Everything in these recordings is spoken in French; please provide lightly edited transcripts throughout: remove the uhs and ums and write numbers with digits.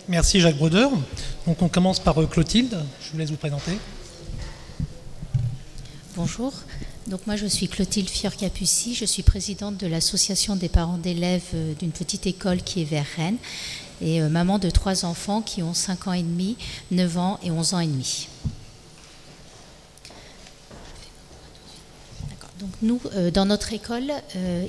Merci Jacques Brodeur. Donc on commence par Clotilde, je vous laisse vous présenter. Bonjour, donc moi je suis Clotilde Fior-Capucci, je suis présidente de l'association des parents d'élèves d'une petite école qui est vers Rennes et maman de 3 enfants qui ont 5 ans et demi, 9 ans et 11 ans et demi. Donc nous, dans notre école,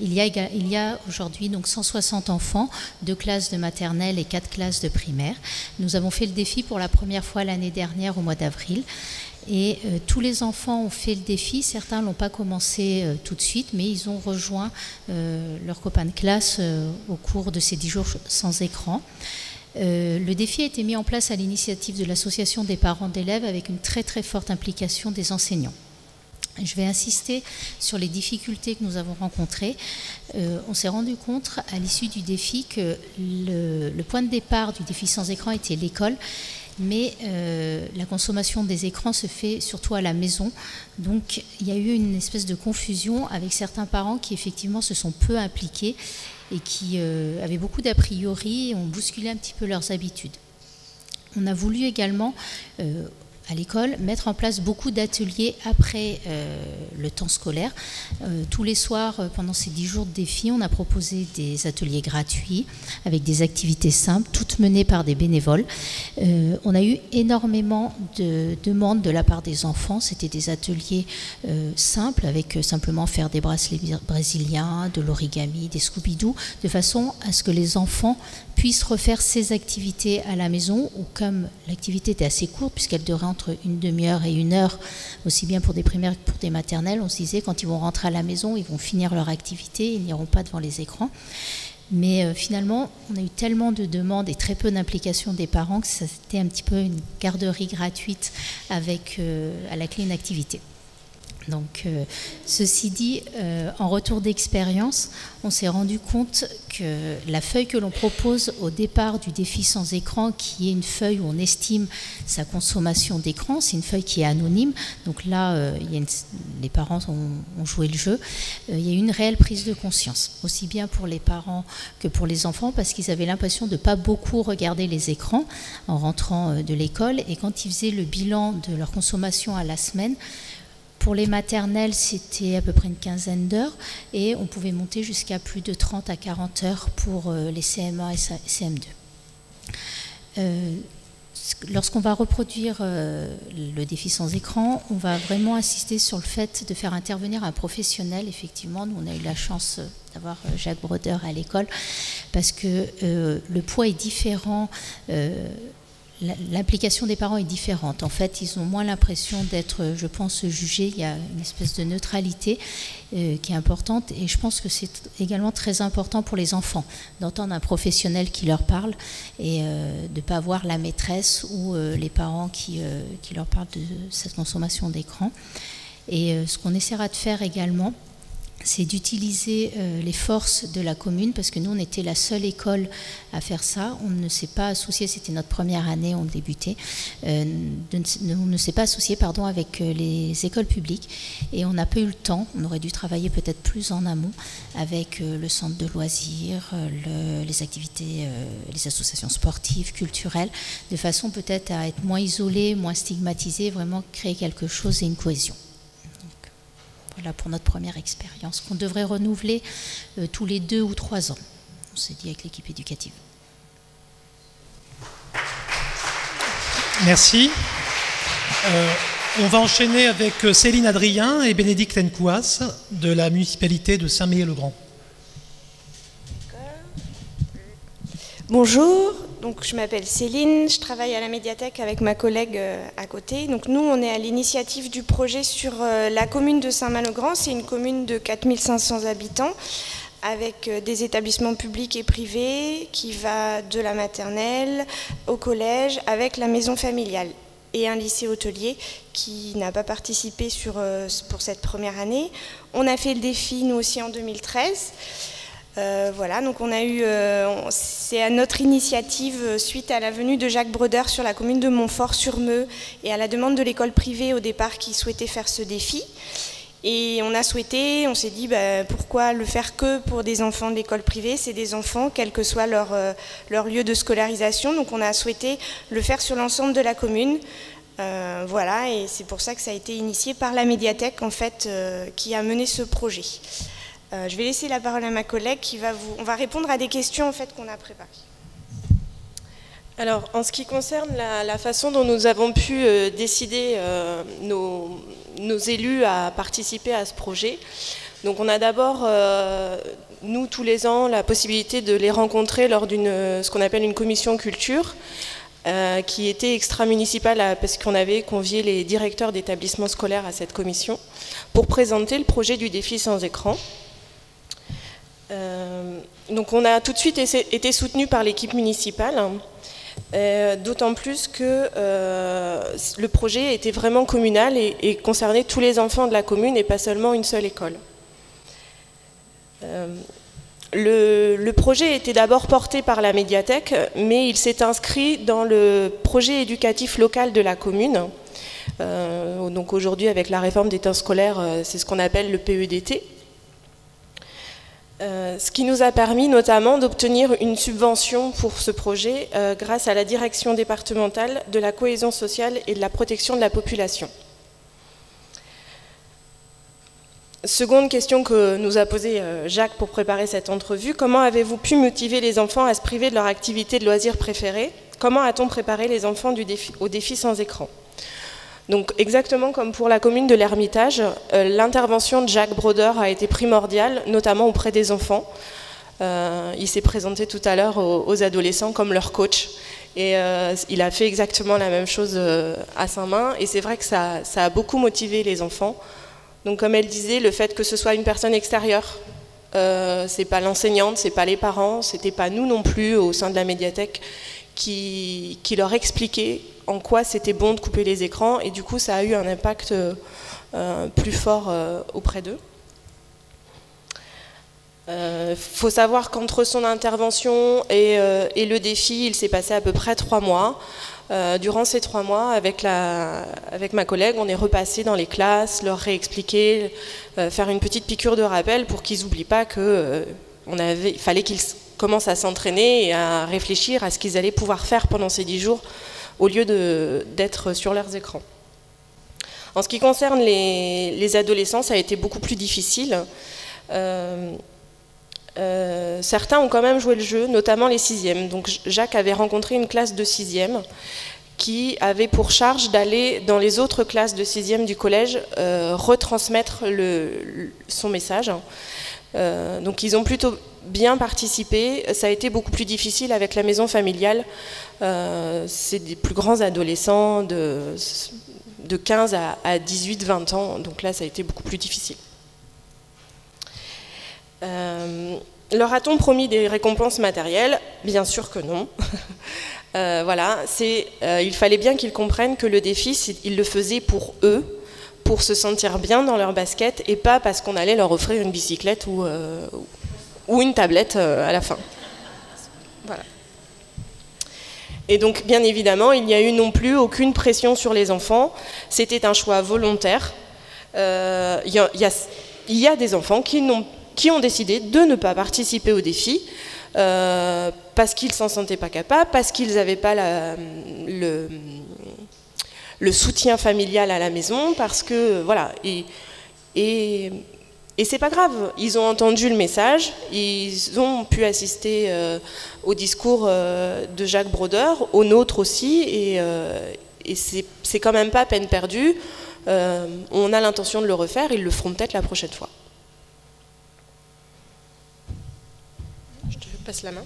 il y a aujourd'hui donc 160 enfants, 2 classes de maternelle et 4 classes de primaire. Nous avons fait le défi pour la première fois l'année dernière au mois d'avril. Et tous les enfants ont fait le défi, certains ne l'ont pas commencé tout de suite, mais ils ont rejoint leurs copains de classe au cours de ces 10 jours sans écran. Le défi a été mis en place à l'initiative de l'association des parents d'élèves avec une très très forte implication des enseignants. Je vais insister sur les difficultés que nous avons rencontrées. On s'est rendu compte à l'issue du défi que le point de départ du défi sans écran était l'école, mais la consommation des écrans se fait surtout à la maison. Donc il y a eu une espèce de confusion avec certains parents qui effectivement se sont peu impliqués et qui avaient beaucoup d'a priori et ont bousculé un petit peu leurs habitudes. On a voulu également à l'école, mettre en place beaucoup d'ateliers après le temps scolaire. Tous les soirs, pendant ces 10 jours de défi, on a proposé des ateliers gratuits avec des activités simples, toutes menées par des bénévoles. On a eu énormément de demandes de la part des enfants. C'était des ateliers simples, avec simplement faire des bracelets brésiliens, de l'origami, des Scooby-Doo, de façon à ce que les enfants puissent refaire ces activités à la maison, ou comme l'activité était assez courte, puisqu'elle durait entre une demi-heure et 1 heure, aussi bien pour des primaires que pour des maternelles, on se disait quand ils vont rentrer à la maison, ils vont finir leur activité, ils n'iront pas devant les écrans. Mais finalement, on a eu tellement de demandes et très peu d'implication des parents que c'était un petit peu une garderie gratuite avec à la clé une activité. Donc, ceci dit, en retour d'expérience, on s'est rendu compte que la feuille que l'on propose au départ du défi sans écran, qui est une feuille où on estime sa consommation d'écran, c'est une feuille qui est anonyme. Donc là, les parents ont joué le jeu. Il y a eu une réelle prise de conscience, aussi bien pour les parents que pour les enfants, parce qu'ils avaient l'impression de ne pas beaucoup regarder les écrans en rentrant de l'école. Et quand ils faisaient le bilan de leur consommation à la semaine, pour les maternelles, c'était à peu près une quinzaine d'heures et on pouvait monter jusqu'à plus de 30 à 40 heures pour les CM1 et CM2. Lorsqu'on va reproduire le défi sans écran, on va vraiment insister sur le fait de faire intervenir un professionnel. Effectivement, nous on a eu la chance d'avoir Jacques Brodeur à l'école parce que le poids est différent. L'implication des parents est différente. En fait, ils ont moins l'impression d'être, je pense, jugés. Il y a une espèce de neutralité qui est importante. Et je pense que c'est également très important pour les enfants d'entendre un professionnel qui leur parle et de ne pas voir la maîtresse ou les parents qui leur parlent de cette consommation d'écran. Et ce qu'on essaiera de faire également, c'est d'utiliser les forces de la commune, parce que nous, on était la seule école à faire ça. On ne s'est pas associé, c'était notre première année, on débutait, on ne s'est pas associé avec les écoles publiques, et on n'a pas eu le temps. On aurait dû travailler peut-être plus en amont avec le centre de loisirs, les activités, les associations sportives, culturelles, de façon peut-être à être moins isolés, moins stigmatisés, vraiment créer quelque chose et une cohésion. Voilà pour notre première expérience, qu'on devrait renouveler tous les 2 ou 3 ans. On s'est dit avec l'équipe éducative. Merci. On va enchaîner avec Céline Adrien et Bénédicte Nkouas de la municipalité de Saint-Méry-le-Grand. Bonjour, donc je m'appelle Céline, je travaille à la médiathèque avec ma collègue à côté. Donc nous, on est à l'initiative du projet sur la commune de Saint-Malo-Grand. C'est une commune de 4500 habitants avec des établissements publics et privés qui va de la maternelle au collège avec la maison familiale et un lycée hôtelier qui n'a pas participé pour cette première année. On a fait le défi, nous aussi, en 2013. Voilà, donc on a eu, c'est à notre initiative, suite à la venue de Jacques Brodeur sur la commune de Montfort-sur-Meux et à la demande de l'école privée au départ qui souhaitait faire ce défi. Et on s'est dit pourquoi le faire que pour des enfants de l'école privée, c'est des enfants quel que soit leur lieu de scolarisation, donc on a souhaité le faire sur l'ensemble de la commune. Voilà, et c'est pour ça que ça a été initié par la médiathèque en fait qui a mené ce projet. Je vais laisser la parole à ma collègue on va répondre à des questions en fait qu'on a préparées. Alors, en ce qui concerne la façon dont nous avons pu décider nos élus à participer à ce projet, donc on a d'abord, nous tous les ans, la possibilité de les rencontrer lors ce qu'on appelle une commission culture, qui était extra-municipale parce qu'on avait convié les directeurs d'établissements scolaires à cette commission pour présenter le projet du défi sans écran. Donc on a tout de suite été soutenu par l'équipe municipale. D'autant plus que le projet était vraiment communal et concernait tous les enfants de la commune et pas seulement une seule école. Le projet était d'abord porté par la médiathèque, mais il s'est inscrit dans le projet éducatif local de la commune. Donc aujourd'hui, avec la réforme des temps scolaires, c'est ce qu'on appelle le PEDT. Ce qui nous a permis notamment d'obtenir une subvention pour ce projet grâce à la direction départementale de la cohésion sociale et de la protection de la population. Seconde question que nous a posée Jacques pour préparer cette entrevue, comment avez-vous pu motiver les enfants à se priver de leur activité de loisirs préférée? Comment a-t-on préparé les enfants au défi sans écran? Donc exactement comme pour la commune de l'Ermitage, l'intervention de Jacques Broder a été primordiale, notamment auprès des enfants. Il s'est présenté tout à l'heure aux adolescents comme leur coach. Et il a fait exactement la même chose à Saint-Main. Et c'est vrai que ça a beaucoup motivé les enfants. Donc comme elle disait, le fait que ce soit une personne extérieure, c'est pas l'enseignante, c'est pas les parents, c'était pas nous non plus au sein de la médiathèque qui leur expliquait en quoi c'était bon de couper les écrans, et du coup ça a eu un impact plus fort auprès d'eux. Faut savoir qu'entre son intervention et le défi, il s'est passé à peu près 3 mois. Durant ces 3 mois, avec ma collègue, on est repassé dans les classes, leur réexpliquer, faire une petite piqûre de rappel pour qu'ils n'oublient pas qu'il fallait qu'ils commencent à s'entraîner et à réfléchir à ce qu'ils allaient pouvoir faire pendant ces 10 jours au lieu d'être sur leurs écrans. En ce qui concerne les adolescents, ça a été beaucoup plus difficile. Certains ont quand même joué le jeu, notamment les 6e. Donc Jacques avait rencontré une classe de 6e qui avait pour charge d'aller dans les autres classes de 6e du collège retransmettre son message. Donc ils ont plutôt bien participé. Ça a été beaucoup plus difficile avec la maison familiale. C'est des plus grands adolescents de 15 à 18-20 ans. Donc là, ça a été beaucoup plus difficile. Leur a-t-on promis des récompenses matérielles? Bien sûr que non. Voilà, il fallait bien qu'ils comprennent que le défi, ils le faisaient pour eux, pour se sentir bien dans leur basket, et pas parce qu'on allait leur offrir une bicyclette ou une tablette à la fin. Voilà. Et donc, bien évidemment, il n'y a eu non plus aucune pression sur les enfants. C'était un choix volontaire. Il y a des enfants qui ont décidé de ne pas participer au défi parce qu'ils ne s'en sentaient pas capables, parce qu'ils n'avaient pas le soutien familial à la maison, parce que voilà. Et c'est pas grave, ils ont entendu le message, ils ont pu assister au discours de Jacques Broder, au nôtre aussi, et c'est quand même pas peine perdue. On a l'intention de le refaire, ils le feront peut-être la prochaine fois. Je te passe la main.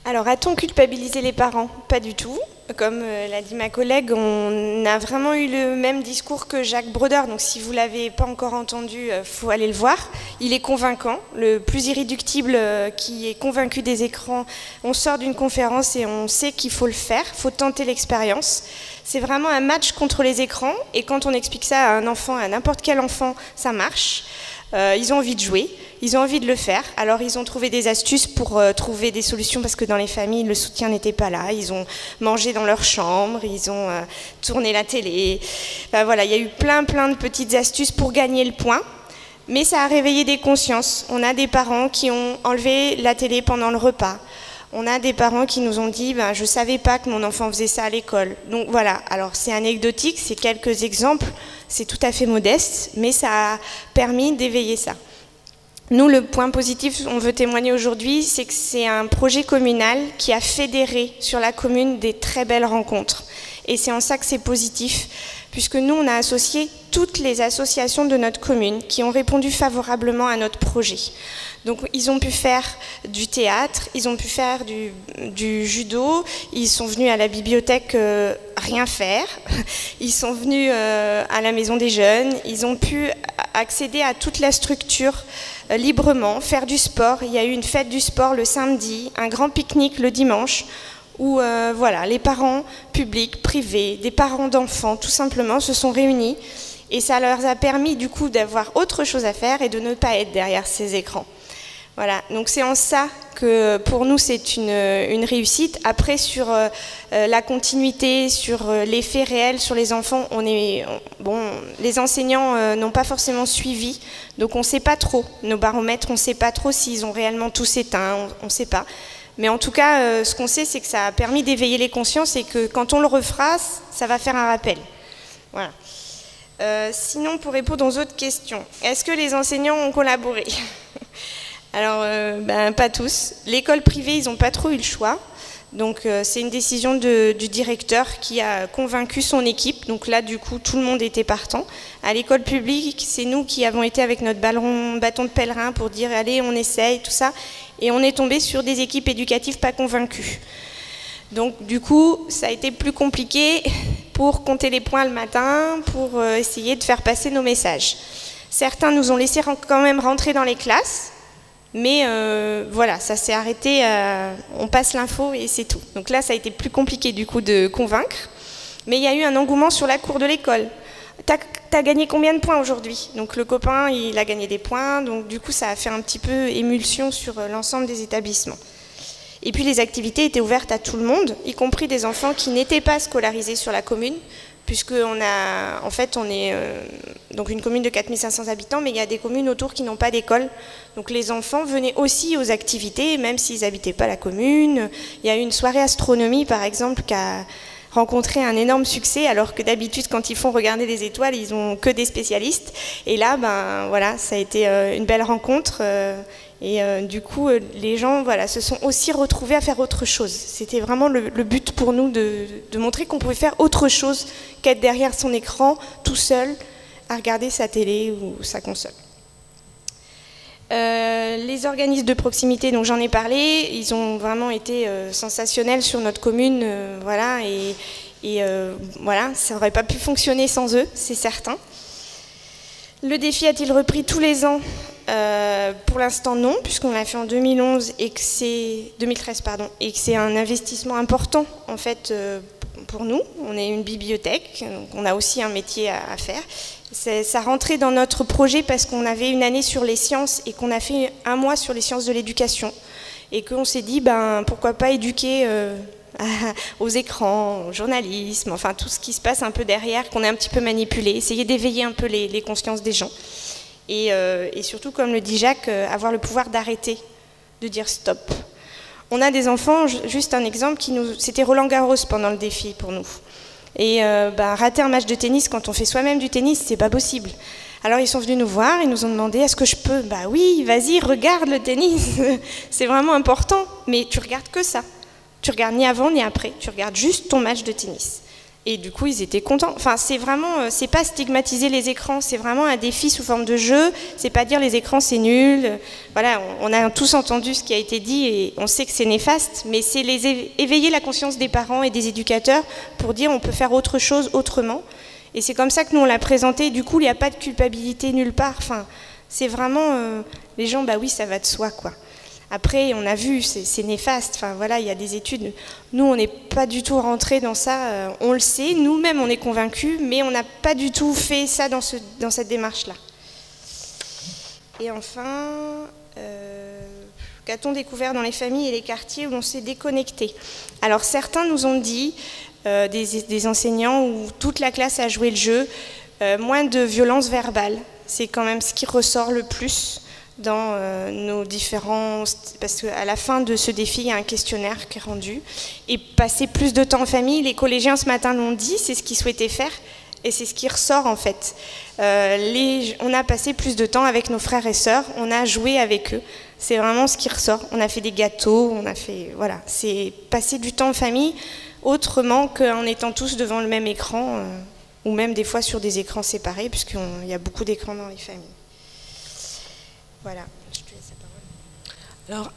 Alors, a-t-on culpabilisé les parents? Pas du tout. Comme l'a dit ma collègue, on a vraiment eu le même discours que Jacques Broder. Donc, si vous ne l'avez pas encore entendu, il faut aller le voir. Il est convaincant, le plus irréductible qui est convaincu des écrans. On sort d'une conférence et on sait qu'il faut le faire, il faut tenter l'expérience. C'est vraiment un match contre les écrans. Et quand on explique ça à un enfant, à n'importe quel enfant, ça marche. Ils ont envie de jouer, ils ont envie de le faire. Alors ils ont trouvé des astuces pour trouver des solutions parce que dans les familles, le soutien n'était pas là. Ils ont mangé dans leur chambre, ils ont tourné la télé. Enfin, voilà, il y a eu plein de petites astuces pour gagner le point. Mais ça a réveillé des consciences. On a des parents qui ont enlevé la télé pendant le repas. On a des parents qui nous ont dit « je ne savais pas que mon enfant faisait ça à l'école ». Donc voilà, alors c'est anecdotique, c'est quelques exemples, c'est tout à fait modeste, mais ça a permis d'éveiller ça. Nous, le point positif on veut témoigner aujourd'hui, c'est que c'est un projet communal qui a fédéré sur la commune des très belles rencontres. Et c'est en ça que c'est positif, puisque nous, on a associé toutes les associations de notre commune qui ont répondu favorablement à notre projet. Donc ils ont pu faire du théâtre, ils ont pu faire du judo, ils sont venus à la bibliothèque rien faire, ils sont venus à la maison des jeunes, ils ont pu accéder à toute la structure librement, faire du sport. Il y a eu une fête du sport le samedi, un grand pique-nique le dimanche, où voilà, les parents publics, privés, des parents d'enfants tout simplement se sont réunis et ça leur a permis du coup d'avoir autre chose à faire et de ne pas être derrière ces écrans. Voilà, donc c'est en ça que pour nous c'est une réussite. Après sur la continuité, sur l'effet réel sur les enfants, les enseignants n'ont pas forcément suivi, donc on ne sait pas trop, nos baromètres, on ne sait pas trop s'ils ont réellement tous éteint, on ne sait pas. Mais en tout cas, ce qu'on sait, c'est que ça a permis d'éveiller les consciences et que quand on le refera, ça va faire un rappel. Voilà. Sinon, pour répondre aux autres questions, est-ce que les enseignants ont collaboré ? Alors, pas tous. L'école privée, ils n'ont pas trop eu le choix. Donc, c'est une décision du directeur qui a convaincu son équipe. Donc là, du coup, tout le monde était partant. À l'école publique, c'est nous qui avons été avec notre bâton de pèlerin pour dire « allez, on essaye », tout ça. Et on est tombé sur des équipes éducatives pas convaincues. Donc, du coup, ça a été plus compliqué pour compter les points le matin, pour essayer de faire passer nos messages. Certains nous ont laissé quand même rentrer dans les classes. Mais voilà, ça s'est arrêté, on passe l'info et c'est tout. Donc là, ça a été plus compliqué du coup de convaincre. Mais il y a eu un engouement sur la cour de l'école. T'as gagné combien de points aujourd'hui? Donc le copain, il a gagné des points. Donc du coup, ça a fait un petit peu émulsion sur l'ensemble des établissements. Et puis les activités étaient ouvertes à tout le monde, y compris des enfants qui n'étaient pas scolarisés sur la commune, puisqu'on est donc une commune de 4500 habitants, mais il y a des communes autour qui n'ont pas d'école. Donc les enfants venaient aussi aux activités, même s'ils n'habitaient pas la commune. Il y a eu une soirée astronomie, par exemple, qui a rencontré un énorme succès, alors que d'habitude, quand ils font regarder les étoiles, ils n'ont que des spécialistes. Et là, voilà, ça a été une belle rencontre. Et du coup, les gens se sont aussi retrouvés à faire autre chose. C'était vraiment le but pour nous de montrer qu'on pouvait faire autre chose qu'être derrière son écran, tout seul, à regarder sa télé ou sa console. Les organismes de proximité, donc j'en ai parlé, ils ont vraiment été sensationnels sur notre commune, voilà, voilà, ça n'aurait pas pu fonctionner sans eux, c'est certain. Le défi a-t-il repris tous les ans? Pour l'instant non, puisqu'on l'a fait en 2011 et que c'est 2013 pardon, et que c'est un investissement important en fait pour nous. On est une bibliothèque, donc on a aussi un métier à faire. Ça rentrait dans notre projet parce qu'on avait une année sur les sciences et qu'on a fait un mois sur les sciences de l'éducation et qu'on s'est dit pourquoi pas éduquer aux écrans, au journalisme, enfin tout ce qui se passe un peu derrière, qu'on a un petit peu manipulé, essayer d'éveiller un peu les consciences des gens. Et surtout, comme le dit Jacques, avoir le pouvoir d'arrêter, de dire stop. On a des enfants, juste un exemple, c'était Roland Garros pendant le défi pour nous. Et rater un match de tennis quand on fait soi-même du tennis, c'est pas possible. Alors ils sont venus nous voir, ils nous ont demandé est-ce que je peux? Bah oui, vas-y, regarde le tennis, c'est vraiment important, mais tu regardes que ça. Tu regardes ni avant ni après, tu regardes juste ton match de tennis. Et du coup, ils étaient contents. Enfin, c'est pas stigmatiser les écrans, c'est vraiment un défi sous forme de jeu. C'est pas dire les écrans c'est nul. Voilà, on a tous entendu ce qui a été dit et on sait que c'est néfaste, mais c'est éveiller la conscience des parents et des éducateurs pour dire on peut faire autre chose autrement. Et c'est comme ça que nous on l'a présenté. Du coup, il n'y a pas de culpabilité nulle part. Enfin, c'est vraiment les gens, oui, ça va de soi, quoi. Après, on a vu, c'est néfaste. Enfin, voilà, il y a des études. Nous, on n'est pas du tout rentrés dans ça. On le sait, nous-mêmes, on est convaincus, mais on n'a pas du tout fait ça dans cette démarche-là. Et enfin, qu'a-t-on découvert dans les familles et les quartiers où on s'est déconnecté? Alors certains nous ont dit, des enseignants, où toute la classe a joué le jeu, moins de violence verbale. C'est quand même ce qui ressort le plus dans nos différents... Parce qu'à la fin de ce défi, il y a un questionnaire qui est rendu. Et passer plus de temps en famille, les collégiens ce matin l'ont dit, c'est ce qu'ils souhaitaient faire. Et c'est ce qui ressort en fait. On a passé plus de temps avec nos frères et sœurs, on a joué avec eux. C'est vraiment ce qui ressort. On a fait des gâteaux, on a fait... Voilà, c'est passer du temps en famille autrement qu'en étant tous devant le même écran, ou même des fois sur des écrans séparés, puisqu'il y a beaucoup d'écrans dans les familles. Voilà, je te laisse la parole. Alors,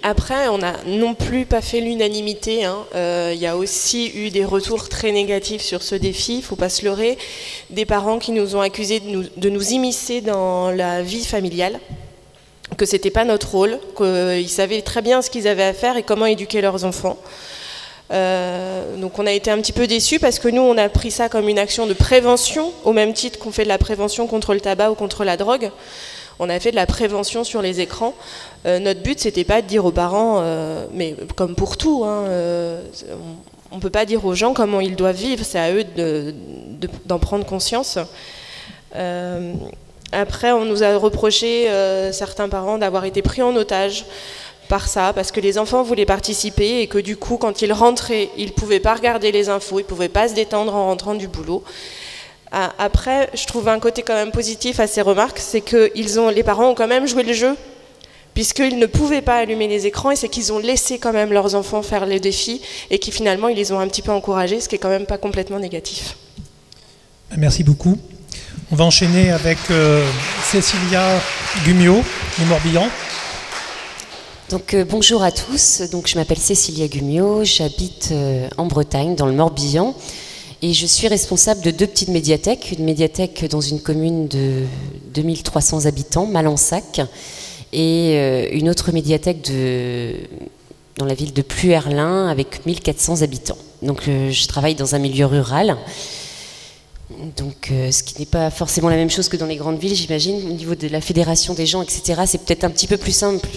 après, on n'a non plus pas fait l'unanimité. Il y a aussi eu des retours très négatifs sur ce défi, il ne faut pas se leurrer. Des parents qui nous ont accusés de nous immiscer dans la vie familiale, que ce n'était pas notre rôle, qu'ils savaient très bien ce qu'ils avaient à faire et comment éduquer leurs enfants. Donc on a été un petit peu déçus parce que nous, on a pris ça comme une action de prévention, au même titre qu'on fait de la prévention contre le tabac ou contre la drogue. On a fait de la prévention sur les écrans. Notre but, c'était pas de dire aux parents, mais comme pour tout, on ne peut pas dire aux gens comment ils doivent vivre, c'est à eux d'en prendre conscience. Après, on nous a reproché, certains parents, d'avoir été pris en otage par ça, parce que les enfants voulaient participer et que du coup, quand ils rentraient, ils ne pouvaient pas regarder les infos, ils ne pouvaient pas se détendre en rentrant du boulot. Après, je trouve un côté quand même positif à ces remarques, c'est que les parents ont quand même joué le jeu, puisqu'ils ne pouvaient pas allumer les écrans, et c'est qu'ils ont laissé quand même leurs enfants faire les défis, et qui finalement, ils les ont un petit peu encouragés, ce qui est quand même pas complètement négatif. Merci beaucoup. On va enchaîner avec Cécilia Gumiot, du Morbihan. Donc, bonjour à tous, donc, je m'appelle Cécilia Gumiot, j'habite en Bretagne, dans le Morbihan. Et je suis responsable de 2 petites médiathèques, une médiathèque dans une commune de 2300 habitants, Malensac, et une autre médiathèque dans la ville de Pluerlin avec 1400 habitants. Donc je travaille dans un milieu rural, donc ce qui n'est pas forcément la même chose que dans les grandes villes, j'imagine, au niveau de la fédération des gens, etc. C'est peut-être un petit peu plus simple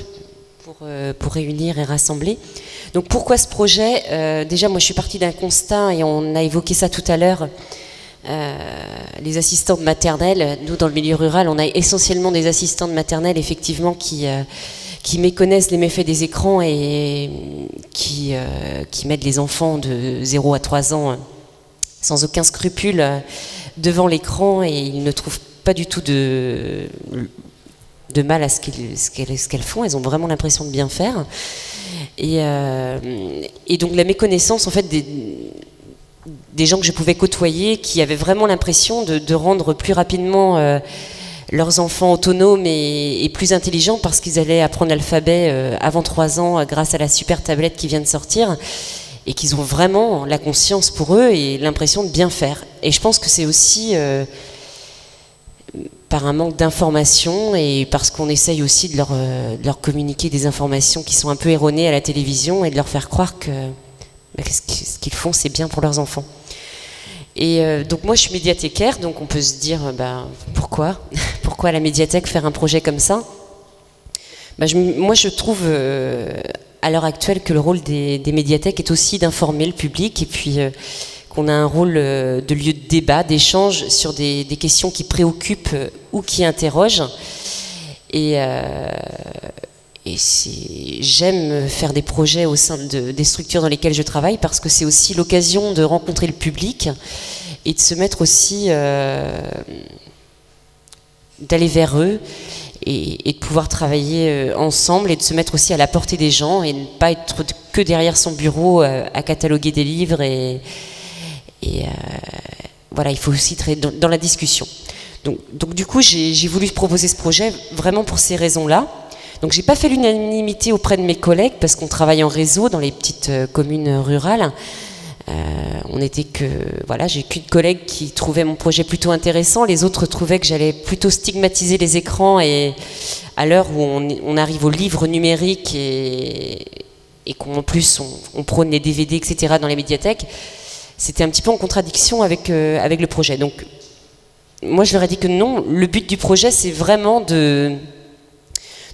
pour réunir et rassembler. Donc pourquoi ce projet? Déjà, moi je suis partie d'un constat, et on a évoqué ça tout à l'heure, les assistantes maternelles. Nous, dans le milieu rural, on a essentiellement des assistantes maternelles, effectivement, qui méconnaissent les méfaits des écrans et qui mettent les enfants de 0 à 3 ans sans aucun scrupule devant l'écran, et ils ne trouvent pas du tout de mal à ce qu'elles font. Elles ont vraiment l'impression de bien faire. Et donc la méconnaissance en fait des gens que je pouvais côtoyer, qui avaient vraiment l'impression de rendre plus rapidement leurs enfants autonomes et plus intelligents, parce qu'ils allaient apprendre l'alphabet avant 3 ans grâce à la super tablette qui vient de sortir, et qu'ils ont vraiment la conscience pour eux et l'impression de bien faire. Et je pense que c'est aussi par un manque d'information, et parce qu'on essaye aussi de leur communiquer des informations qui sont un peu erronées à la télévision, et de leur faire croire que ce qu'ils font, c'est bien pour leurs enfants. Et donc moi je suis médiathécaire, donc on peut se dire pourquoi pourquoi la médiathèque faire un projet comme ça? Moi je trouve à l'heure actuelle que le rôle des médiathèques est aussi d'informer le public, et puis qu'on a un rôle de lieu de débat, d'échange sur des questions qui préoccupent ou qui interrogent. Et j'aime faire des projets au sein des structures dans lesquelles je travaille, parce que c'est aussi l'occasion de rencontrer le public et de se mettre aussi, d'aller vers eux et de pouvoir travailler ensemble, et de se mettre aussi à la portée des gens, et ne pas être que derrière son bureau à cataloguer des livres. Voilà, il faut aussi être dans la discussion. Donc du coup, j'ai voulu proposer ce projet vraiment pour ces raisons-là. Donc j'ai pas fait l'unanimité auprès de mes collègues, parce qu'on travaille en réseau dans les petites communes rurales. J'ai qu'une collègue qui trouvait mon projet plutôt intéressant. Les autres trouvaient que j'allais plutôt stigmatiser les écrans, et à l'heure où on arrive au livre numérique et qu'en plus on prône les DVD, etc. dans les médiathèques, c'était un petit peu en contradiction avec le projet. Donc moi, je leur ai dit que non, le but du projet, c'est vraiment de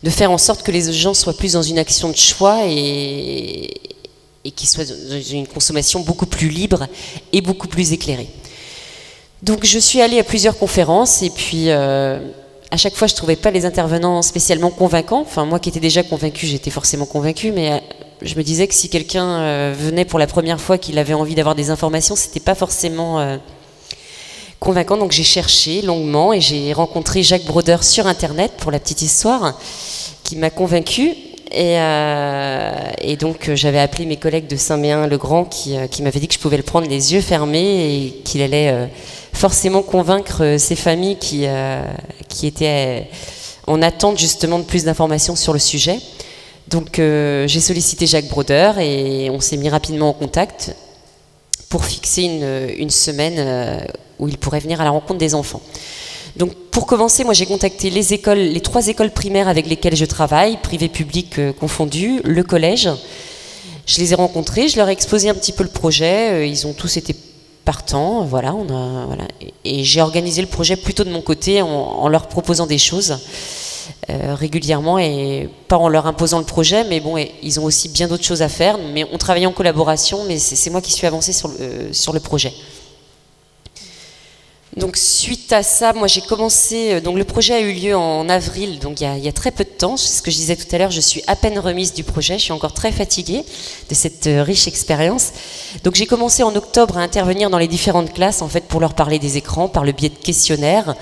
faire en sorte que les gens soient plus dans une action de choix et qu'ils soient dans une consommation beaucoup plus libre et beaucoup plus éclairée. Donc je suis allée à plusieurs conférences et puis à chaque fois je ne trouvais pas les intervenants spécialement convaincants. Enfin moi qui étais déjà convaincue, j'étais forcément convaincue, mais je me disais que si quelqu'un venait pour la première fois, qu'il avait envie d'avoir des informations, c'était pas forcément convaincant. Donc j'ai cherché longuement et j'ai rencontré Jacques Broder sur internet, pour la petite histoire, qui m'a convaincue. Et donc j'avais appelé mes collègues de Saint-Méen-le-Grand qui m'avaient dit que je pouvais le prendre les yeux fermés et qu'il allait forcément convaincre ces familles qui étaient en attente justement de plus d'informations sur le sujet. Donc j'ai sollicité Jacques Broder et on s'est mis rapidement en contact pour fixer une semaine où il pourrait venir à la rencontre des enfants. Donc pour commencer, moi j'ai contacté les 3 écoles primaires avec lesquelles je travaille, privées publiques confondues, le collège. Je les ai rencontrés, je leur ai exposé un petit peu le projet, ils ont tous été partants, voilà. Et j'ai organisé le projet plutôt de mon côté en leur proposant des choses régulièrement et pas en leur imposant le projet, mais bon, ils ont aussi bien d'autres choses à faire. Mais on travaillait en collaboration, mais c'est moi qui suis avancée sur le projet. Donc suite à ça, moi j'ai commencé, donc le projet a eu lieu en avril, donc il y a très peu de temps. C'est ce que je disais tout à l'heure, je suis à peine remise du projet, je suis encore très fatiguée de cette riche expérience. Donc j'ai commencé en octobre à intervenir dans les différentes classes en fait pour leur parler des écrans par le biais de questionnaires,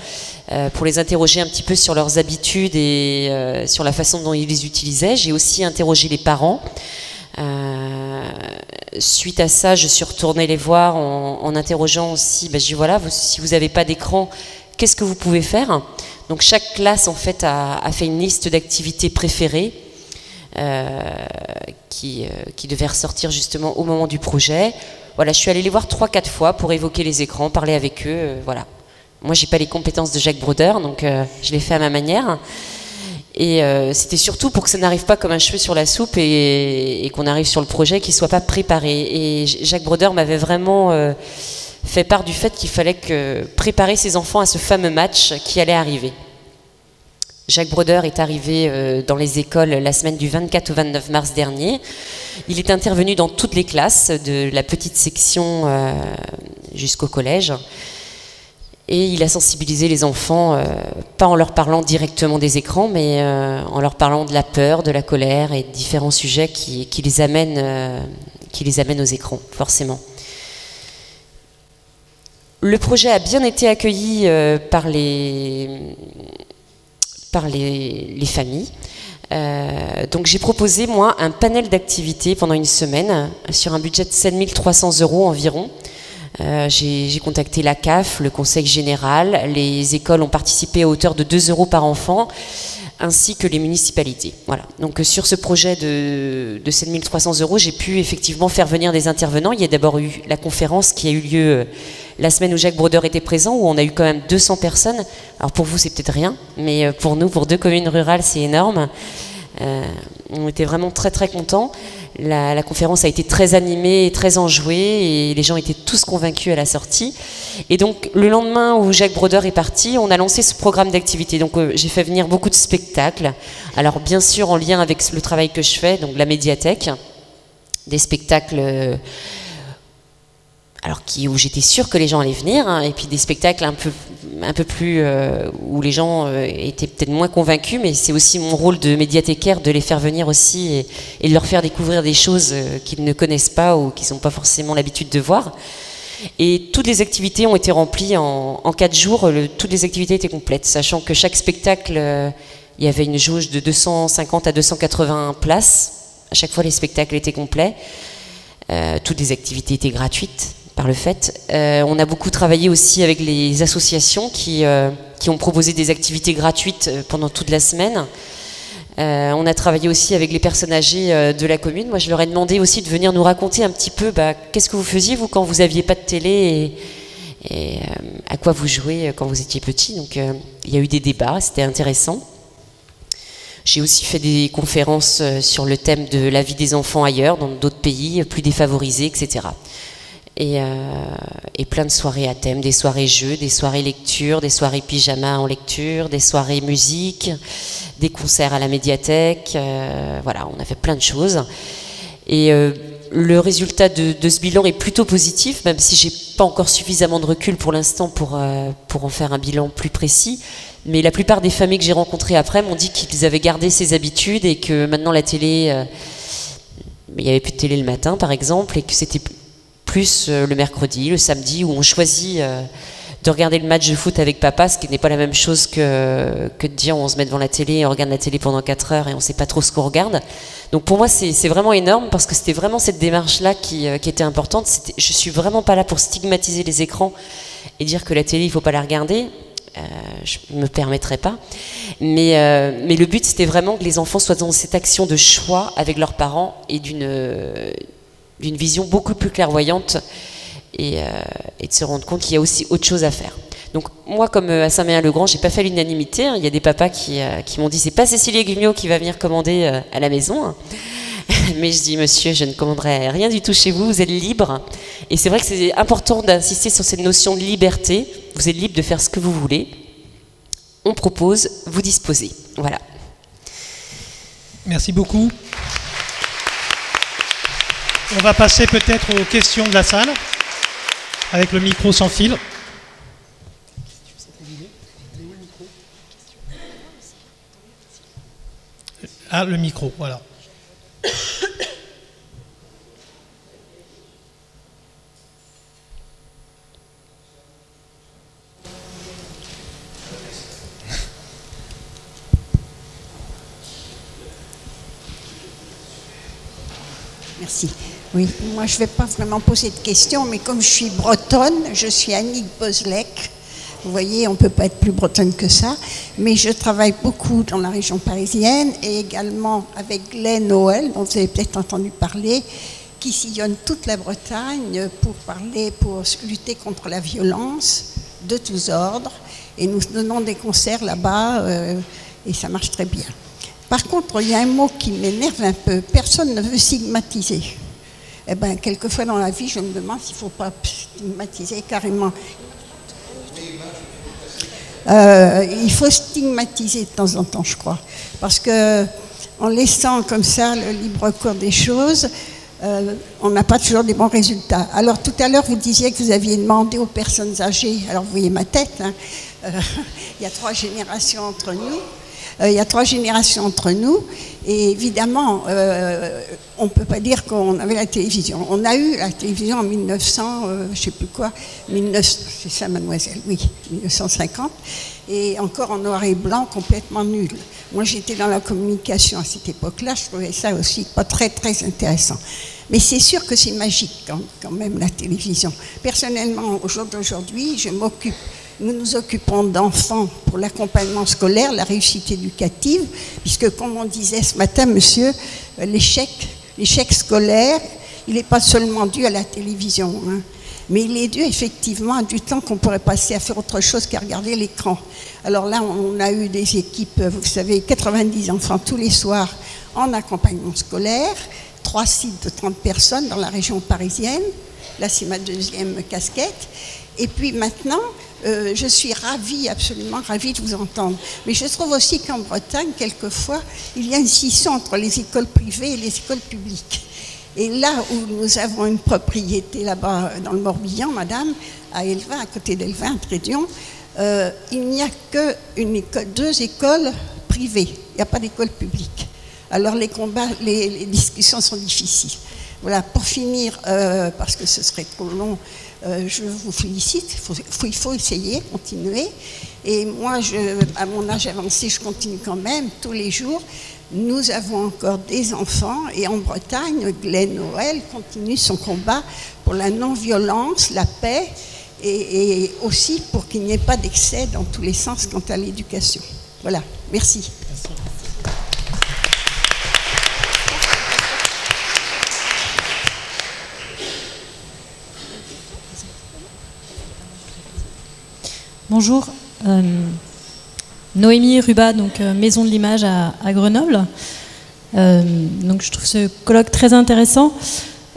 pour les interroger un petit peu sur leurs habitudes et sur la façon dont ils les utilisaient. J'ai aussi interrogé les parents. Suite à ça, je suis retournée les voir en interrogeant aussi, je dis voilà, si vous n'avez pas d'écran, qu'est-ce que vous pouvez faire? Donc chaque classe en fait a fait une liste d'activités préférées qui devait ressortir justement au moment du projet. Voilà, je suis allée les voir 3-4 fois pour évoquer les écrans, parler avec eux, voilà. Moi j'ai pas les compétences de Jacques Broder, donc je l'ai fait à ma manière. Et c'était surtout pour que ça n'arrive pas comme un cheveu sur la soupe et qu'on arrive sur le projet qui ne soit pas préparé. Et Jacques Broder m'avait vraiment fait part du fait qu'il fallait préparer ses enfants à ce fameux match qui allait arriver. Jacques Broder est arrivé dans les écoles la semaine du 24 au 29 mars dernier. Il est intervenu dans toutes les classes, de la petite section jusqu'au collège. Et il a sensibilisé les enfants, pas en leur parlant directement des écrans, mais en leur parlant de la peur, de la colère et de différents sujets qui les amènent aux écrans, forcément. Le projet a bien été accueilli par les familles. Donc j'ai proposé, moi, un panel d'activités pendant une semaine sur un budget de 7 300 € environ. J'ai contacté la CAF, le Conseil général, les écoles ont participé à hauteur de 2 € par enfant, ainsi que les municipalités. Voilà. Donc sur ce projet de 7 300 €, j'ai pu effectivement faire venir des intervenants. Il y a d'abord eu la conférence qui a eu lieu la semaine où Jacques Broder était présent, où on a eu quand même 200 personnes. Alors pour vous, c'est peut-être rien, mais pour nous, pour 2 communes rurales, c'est énorme. On était vraiment très très contents. La conférence a été très animée et très enjouée et les gens étaient tous convaincus à la sortie. Et donc le lendemain où Jacques Broder est parti, on a lancé ce programme d'activité. Donc j'ai fait venir beaucoup de spectacles. Alors bien sûr en lien avec le travail que je fais, donc la médiathèque, des spectacles où j'étais sûre que les gens allaient venir, hein, et puis des spectacles un peu plus où les gens étaient peut-être moins convaincus, mais c'est aussi mon rôle de médiathécaire de les faire venir aussi et de leur faire découvrir des choses qu'ils ne connaissent pas ou qu'ils n'ont pas forcément l'habitude de voir. Et toutes les activités ont été remplies en 4 jours, toutes les activités étaient complètes, sachant que chaque spectacle, il y avait une jauge de 250 à 280 places, à chaque fois les spectacles étaient complets, toutes les activités étaient gratuites. Par le fait. On a beaucoup travaillé aussi avec les associations qui ont proposé des activités gratuites pendant toute la semaine. On a travaillé aussi avec les personnes âgées de la commune. Moi, je leur ai demandé aussi de venir nous raconter un petit peu qu'est-ce que vous faisiez, vous, quand vous n'aviez pas de télé et à quoi vous jouez quand vous étiez petit. Donc, il y a eu des débats, c'était intéressant. J'ai aussi fait des conférences sur le thème de la vie des enfants ailleurs, dans d'autres pays plus défavorisés, etc. et plein de soirées à thème, des soirées jeux, des soirées lecture, des soirées pyjama en lecture, des soirées musique, des concerts à la médiathèque, voilà, on a fait plein de choses. Et le résultat de ce bilan est plutôt positif, même si j'ai pas encore suffisamment de recul pour l'instant pour en faire un bilan plus précis. Mais la plupart des familles que j'ai rencontrées après m'ont dit qu'ils avaient gardé ces habitudes et que maintenant la télé, il n'y avait plus de télé le matin par exemple, et que c'était plus le mercredi, le samedi, où on choisit de regarder le match de foot avec papa, ce qui n'est pas la même chose que de dire on se met devant la télé et on regarde la télé pendant 4 heures et on ne sait pas trop ce qu'on regarde. Donc pour moi c'est vraiment énorme parce que c'était vraiment cette démarche-là qui était importante. Je ne suis vraiment pas là pour stigmatiser les écrans et dire que la télé il ne faut pas la regarder. Je ne me permettrai pas. Mais le but c'était vraiment que les enfants soient dans cette action de choix avec leurs parents et d'une vision beaucoup plus clairvoyante et de se rendre compte qu'il y a aussi autre chose à faire. Donc moi, comme à Saint-Méen-le-Grand, j'ai pas fait l'unanimité. Hein. Il y a des papas qui m'ont dit c'est pas Cécilia Gumiot qui va venir commander à la maison. Hein. Mais je dis monsieur, je ne commanderai rien du tout chez vous, vous êtes libre. Et c'est vrai que c'est important d'insister sur cette notion de liberté. Vous êtes libre de faire ce que vous voulez. On propose, vous disposez. Voilà. Merci beaucoup. On va passer peut-être aux questions de la salle, avec le micro sans fil. Ah, le micro, voilà. Merci. Oui, moi je ne vais pas vraiment poser de questions, mais comme je suis bretonne, je suis Annick Bozlek. Vous voyez, on ne peut pas être plus bretonne que ça. Mais je travaille beaucoup dans la région parisienne et également avec Glenn Noël, dont vous avez peut-être entendu parler, qui sillonne toute la Bretagne pour lutter contre la violence de tous ordres. Et nous donnons des concerts là-bas et ça marche très bien. Par contre, il y a un mot qui m'énerve un peu. Personne ne veut stigmatiser. Eh bien, quelquefois dans la vie, je me demande s'il ne faut pas stigmatiser carrément. Il faut stigmatiser de temps en temps, je crois. Parce qu'en laissant comme ça le libre cours des choses, on n'a pas toujours des bons résultats. Alors, tout à l'heure, vous disiez que vous aviez demandé aux personnes âgées, alors vous voyez ma tête, hein, il y a 3 générations entre nous. Il y a 3 générations entre nous et évidemment, on ne peut pas dire qu'on avait la télévision. On a eu la télévision en 1900, je ne sais plus quoi, c'est ça mademoiselle, oui, 1950, et encore en noir et blanc, complètement nul. Moi j'étais dans la communication à cette époque-là, je trouvais ça aussi pas très très intéressant. Mais c'est sûr que c'est magique quand même la télévision. Personnellement, au jour d'aujourd'hui, nous nous occupons d'enfants pour l'accompagnement scolaire, la réussite éducative, puisque comme on disait ce matin, monsieur, l'échec scolaire, il n'est pas seulement dû à la télévision, hein, mais il est dû effectivement à du temps qu'on pourrait passer à faire autre chose qu'à regarder l'écran. Alors là, on a eu des équipes, vous savez, 90 enfants tous les soirs en accompagnement scolaire, 3 sites de 30 personnes dans la région parisienne. Là, c'est ma 2e casquette. Et puis maintenant, je suis absolument ravie de vous entendre. Mais je trouve aussi qu'en Bretagne, quelquefois, il y a une scission entre les écoles privées et les écoles publiques. Et là où nous avons une propriété là-bas dans le Morbihan, madame, à Elvin, à côté d'Elvin, à Trédion, il n'y a que 2 écoles privées. Il n'y a pas d'école publique. Alors les combats, les discussions sont difficiles. Voilà, pour finir, parce que ce serait trop long, je vous félicite, il faut essayer, continuer. Et moi, à mon âge avancé, je continue quand même, tous les jours. Nous avons encore des enfants, et en Bretagne, Glenn Noël continue son combat pour la non-violence, la paix, et aussi pour qu'il n'y ait pas d'excès dans tous les sens quant à l'éducation. Voilà, merci. Bonjour, Noémie Rubat, donc Maison de l'Image à Grenoble. Donc je trouve ce colloque très intéressant.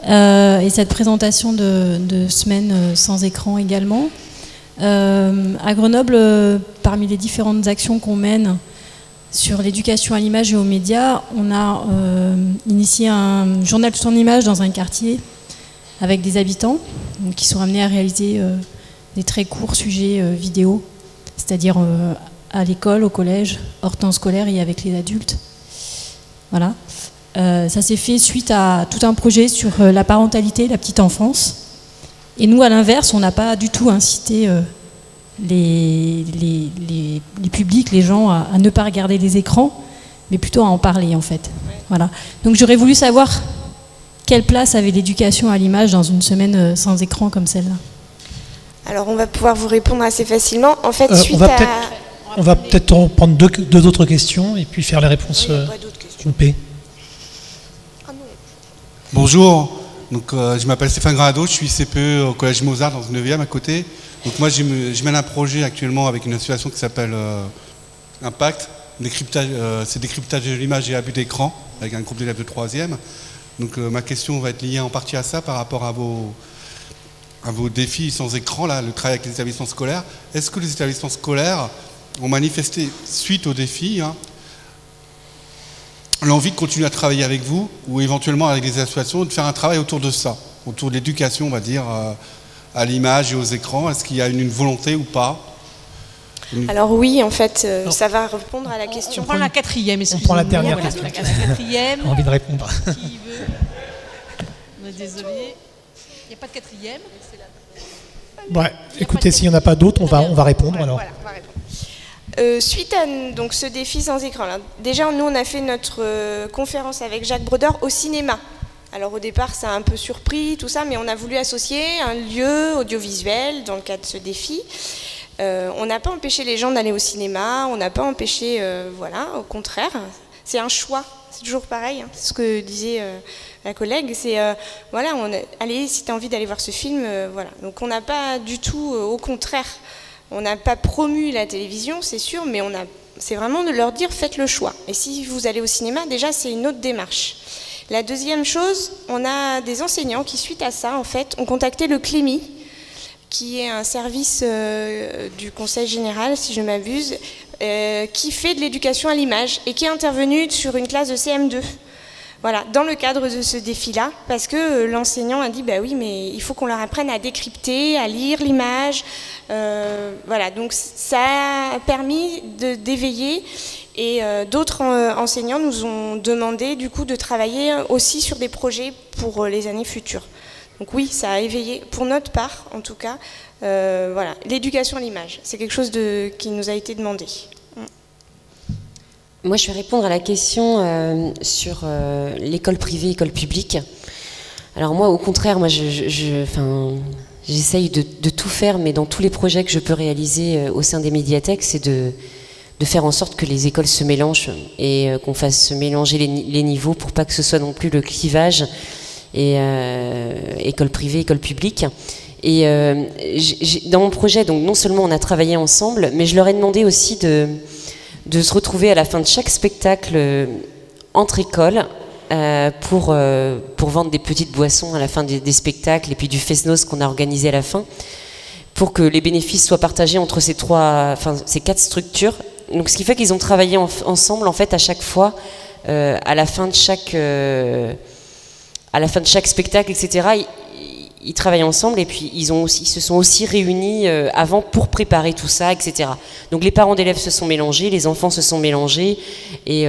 et cette présentation de semaine sans écran également. À Grenoble, parmi les différentes actions qu'on mène sur l'éducation à l'image et aux médias, on a initié un journal de son image dans un quartier avec des habitants donc, qui sont amenés à réaliser des très courts sujets vidéo, c'est-à-dire à l'école, au collège, hors temps scolaire et avec les adultes. Voilà. Ça s'est fait suite à tout un projet sur la parentalité, la petite enfance. Et nous, à l'inverse, on n'a pas du tout incité les publics, les gens à ne pas regarder les écrans, mais plutôt à en parler en fait. Ouais. Voilà. Donc j'aurais voulu savoir quelle place avait l'éducation à l'image dans une semaine sans écran comme celle-là. Alors on va pouvoir vous répondre assez facilement. En fait, on va peut-être prendre deux autres questions et puis faire les réponses groupées. Bonjour. Donc, je m'appelle Stéphane Granado, je suis CPE au Collège Mozart dans le 9e à côté. Donc moi je mène un projet actuellement avec une association qui s'appelle Impact, c'est décryptage de l'image et abus d'écran, avec un groupe d'élèves de 3e. Donc ma question va être liée en partie à ça par rapport à vos défis sans écran, là, le travail avec les établissements scolaires. Est-ce que les établissements scolaires ont manifesté, suite aux défis, l'envie de continuer à travailler avec vous ou éventuellement avec les associations, de faire un travail autour de ça, autour de l'éducation, on va dire, à l'image et aux écrans? Est-ce qu'il y a une volonté ou pas? Alors oui, en fait, ça va répondre à la question. On prend la quatrième, on prend la dernière question. La quatrième. J'ai envie de répondre. Qui veut? On est désolé. Il n'y a pas de quatrième. Ouais, écoutez, s'il n'y en a pas d'autres, on va répondre alors. Voilà, on va répondre. Suite à donc, ce défi sans écran, là, déjà nous on a fait notre conférence avec Jacques Brodeur au cinéma. Alors au départ ça a un peu surpris tout ça, mais on a voulu associer un lieu audiovisuel dans le cadre de ce défi. On n'a pas empêché les gens d'aller au cinéma, on n'a pas empêché, voilà, au contraire, c'est un choix, c'est toujours pareil, hein, c'est ce que disait la collègue, c'est voilà, allez, si tu as envie d'aller voir ce film, voilà. Donc on n'a pas du tout, au contraire, on n'a pas promu la télévision, c'est sûr, mais c'est vraiment de leur dire faites le choix. Et si vous allez au cinéma, déjà c'est une autre démarche. La deuxième chose, on a des enseignants qui, suite à ça, en fait, ont contacté le CLEMI, qui est un service du Conseil général, si je ne m'abuse, qui fait de l'éducation à l'image et qui est intervenu sur une classe de CM2. Voilà, dans le cadre de ce défi-là, parce que l'enseignant a dit, bah oui, mais il faut qu'on leur apprenne à décrypter, à lire l'image. Voilà, donc ça a permis d'éveiller. Et d'autres enseignants nous ont demandé du coup de travailler aussi sur des projets pour les années futures. Donc oui, ça a éveillé, pour notre part en tout cas, voilà, l'éducation à l'image. C'est quelque chose qui nous a été demandé. Moi, je vais répondre à la question sur l'école privée, école publique. Alors moi, au contraire, moi, j'essaye de tout faire, mais dans tous les projets que je peux réaliser au sein des médiathèques, c'est de faire en sorte que les écoles se mélangent et qu'on fasse se mélanger les niveaux pour pas que ce soit non plus le clivage et école privée, école publique. Et dans mon projet, donc non seulement on a travaillé ensemble, mais je leur ai demandé aussi de se retrouver à la fin de chaque spectacle entre écoles pour vendre des petites boissons à la fin des spectacles et puis du fest-noz qu'on a organisé à la fin, pour que les bénéfices soient partagés entre ces 4 structures. Donc ce qui fait qu'ils ont travaillé ensemble en fait à chaque fois, à la fin de chaque spectacle, etc. Ils travaillent ensemble et puis ils se sont aussi réunis avant pour préparer tout ça, etc. Donc les parents d'élèves se sont mélangés, les enfants se sont mélangés et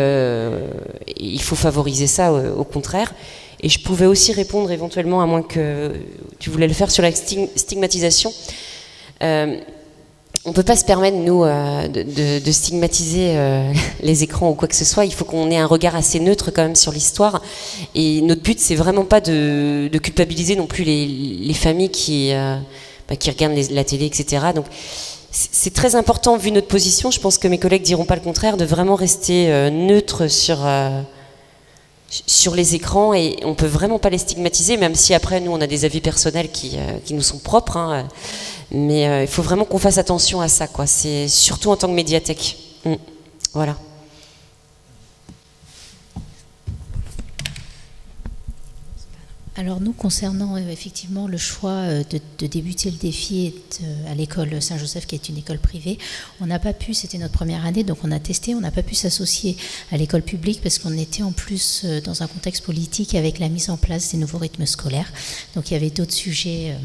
il faut favoriser ça au contraire. Et je pouvais aussi répondre éventuellement, à moins que tu voulais le faire, sur la stigmatisation. On ne peut pas se permettre, nous, de stigmatiser les écrans ou quoi que ce soit. Il faut qu'on ait un regard assez neutre quand même sur l'histoire. Et notre but, c'est vraiment pas de culpabiliser non plus les familles qui regardent la télé, etc. Donc, c'est très important, vu notre position, je pense que mes collègues diront pas le contraire, de vraiment rester neutre sur les écrans, et on peut vraiment pas les stigmatiser, même si après, nous, on a des avis personnels qui nous sont propres, hein. Mais il faut vraiment qu'on fasse attention à ça, quoi. C'est surtout en tant que médiathèque. Voilà. Alors nous, concernant effectivement le choix de débuter le défi à l'école Saint-Joseph, qui est une école privée, on n'a pas pu, c'était notre première année, donc on a testé, on n'a pas pu s'associer à l'école publique parce qu'on était en plus dans un contexte politique avec la mise en place des nouveaux rythmes scolaires. Donc il y avait d'autres sujets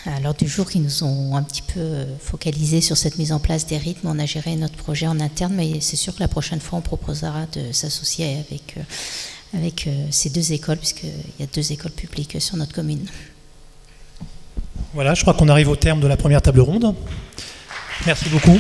à l'ordre du jour qui nous ont un petit peu focalisé sur cette mise en place des rythmes. On a géré notre projet en interne, mais c'est sûr que la prochaine fois, on proposera de s'associer avec ces deux écoles, puisqu'il y a 2 écoles publiques sur notre commune. Voilà, je crois qu'on arrive au terme de la première table ronde. Merci beaucoup.